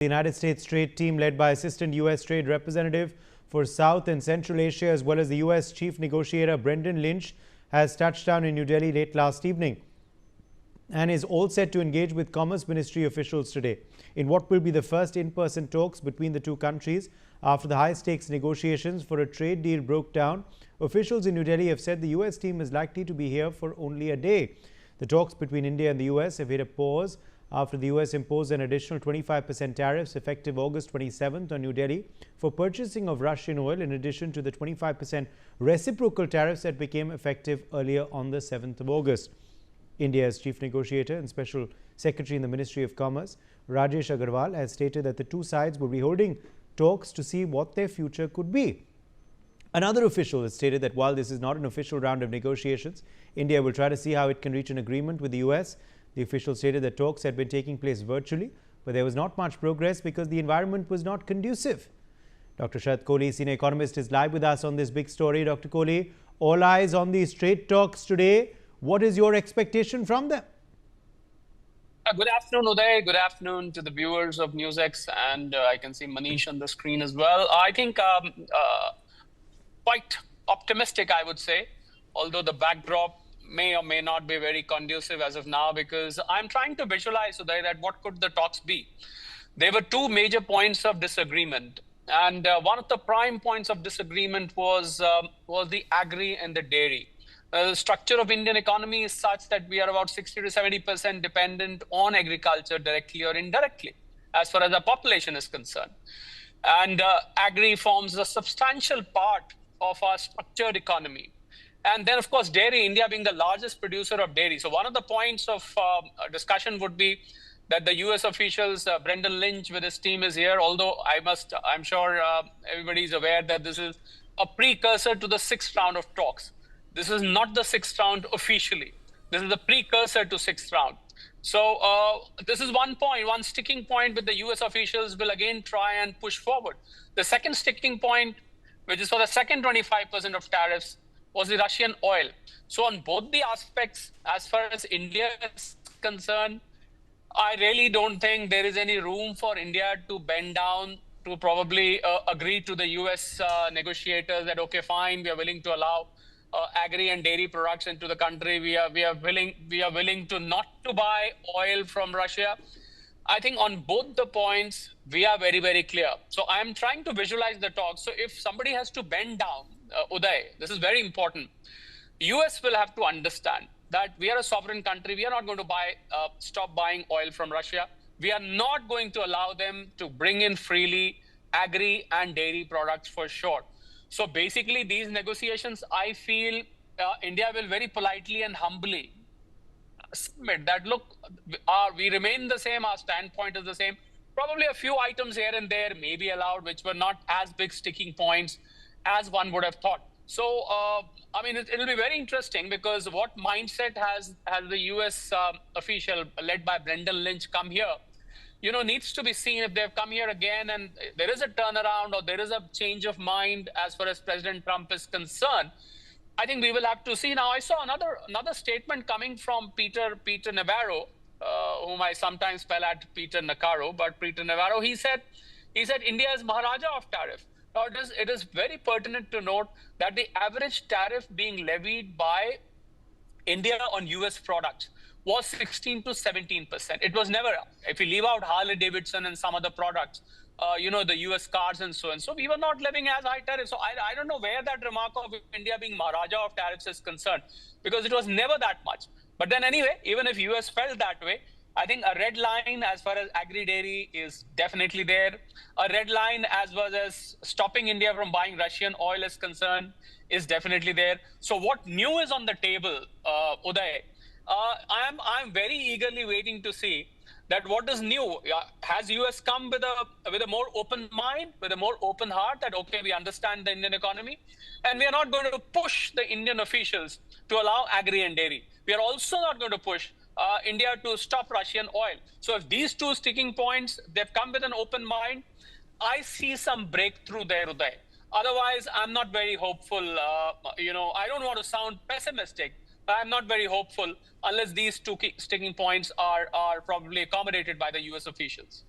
The United States trade team, led by Assistant U.S. Trade Representative for South and Central Asia, as well as the U.S. Chief Negotiator Brendan Lynch, has touched down in New Delhi late last evening and is all set to engage with Commerce Ministry officials today in what will be the first in-person talks between the two countries after the high-stakes negotiations for a trade deal broke down. Officials in New Delhi have said the U.S. team is likely to be here for only a day. The talks between India and the U.S. have hit a pause after the U.S. imposed an additional 25% tariffs effective August 27th on New Delhi for purchasing of Russian oil, in addition to the 25% reciprocal tariffs that became effective earlier on the 7th of August. India's chief negotiator and special secretary in the Ministry of Commerce, Rajesh Agarwal, has stated that the two sides will be holding talks to see what their future could be. Another official has stated that while this is not an official round of negotiations, India will try to see how it can reach an agreement with the U.S. The official stated that talks had been taking place virtually, but there was not much progress because the environment was not conducive. Dr. Sharath Kohli, senior economist, is live with us on this big story. Dr. Kohli, all eyes on these trade talks today. What is your expectation from them? Good afternoon, Uday. Good afternoon to the viewers of NewsX, and I can see Manish on the screen as well. I think quite optimistic, I would say, although the backdrop may or may not be very conducive as of now, because I'm trying to visualize, Uday, that what could the talks be. There were two major points of disagreement, and one of the prime points of disagreement was the agri and the dairy. The structure of Indian economy is such that we are about 60 to 70% dependent on agriculture, directly or indirectly, as far as the population is concerned. And agri forms a substantial part of our structured economy. And then, of course, dairy, India being the largest producer of dairy. So one of the points of discussion would be that the U.S. officials, Brendan Lynch with his team is here, although I'm sure everybody is aware that this is a precursor to the sixth round of talks. This is not the sixth round officially. This is the precursor to sixth round. So this is one point, one sticking point with the U.S. officials will again try and push forward. The second sticking point, which is for the second 25% of tariffs, was the Russian oil. So on both the aspects, as far as India is concerned, I really don't think there is any room for India to bend down to probably agree to the US negotiators that, okay, fine, we are willing to allow agri and dairy products into the country. We are willing to not to buy oil from Russia. I think on both the points, we are very, very clear. So I'm trying to visualize the talk. So if somebody has to bend down, Uday, this is very important. US will have to understand that we are a sovereign country. We are not going to stop buying oil from Russia. We are not going to allow them to bring in freely agri and dairy products for sure. So basically, these negotiations, I feel India will very politely and humbly submit that, look, we remain the same, our standpoint is the same. Probably a few items here and there may be allowed, which were not as big sticking points as one would have thought. So, I mean, it'll be very interesting, because what mindset has the US official led by Brendan Lynch come here, needs to be seen. If they've come here again and there is a turnaround or there is a change of mind as far as President Trump is concerned, I think we will have to see. Now, I saw another statement coming from Peter Navarro, whom I sometimes spell at Peter Naccaro, but Peter Navarro, he said India is Maharaja of tariff. Now, it is very pertinent to note that the average tariff being levied by India on US products was 16 to 17%. It was never, if you leave out Harley Davidson and some other products, the US cars and so on. So we were not levying as high tariffs. So I don't know where that remark of India being Maharaja of tariffs is concerned, because it was never that much. But then anyway, even if US felt that way, I think a red line as far as agri-dairy is definitely there. A red line as well as stopping India from buying Russian oil is concerned is definitely there. So what new is on the table, Uday? I'm very eagerly waiting to see that what is new. Has US come with a more open mind, with a more open heart, that, okay, we understand the Indian economy and we are not going to push the Indian officials to allow agri and dairy. We are also not going to push India to stop Russian oil. So if these two sticking points, they've come with an open mind, I see some breakthrough there, Uday. Otherwise, I'm not very hopeful. I don't want to sound pessimistic. I'm not very hopeful unless these two sticking points are probably accommodated by the US officials.